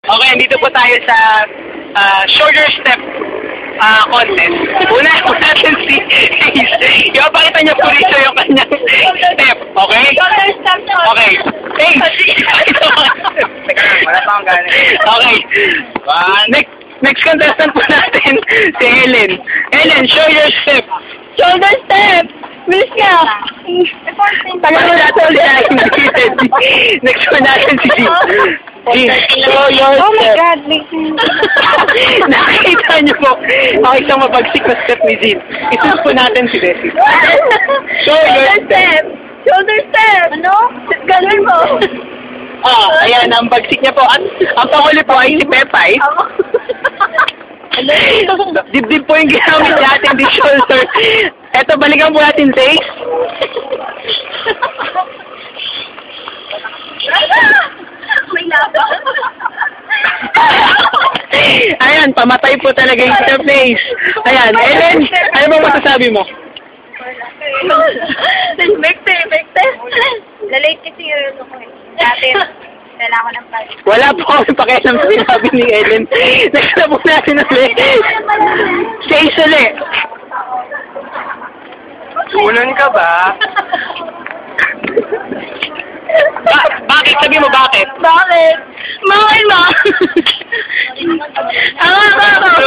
Okay, dito po tayo sa shoulder step contest. Una po natin si Ace. Ipapakita niya po rito yung kanyang step, okay? Shoulder step. Okay. Ace! Wala pa akong gana. Okay. Next contestant po natin, si Ellen. Ellen, show your step. Shoulder step. Miss ka. Tagal mo natin ulit natin nakita. Next po natin si G. Show your Oh my step. God. Nakita niyo po ang isang mabagsik na step ni Jean. Isus po natin si Desi. Show your Shoulder step. step. Shoulder step. Ano? Ganun mo. Ayan, ang bagsik niya po. At ang panghuli po ay si Pepay. Dibdib po yung ginamit natin, di shoulder. Eto, balikan po natin sa Ace. May laban. Ayan, pamatay po talaga yung step na Ace. Ayan, Ellen, ano ba masasabi mo? Bekte. Lalate kasi yung ko eh. Dati, kailangan ko ng pag. Wala po kami pakialam sa sinabi ni Ellen. Next na po natin ulit. Si Ace ulit. Unan ka ba? Bakit? Sabi mo bakit? Bakit? Bakit mo? Ako.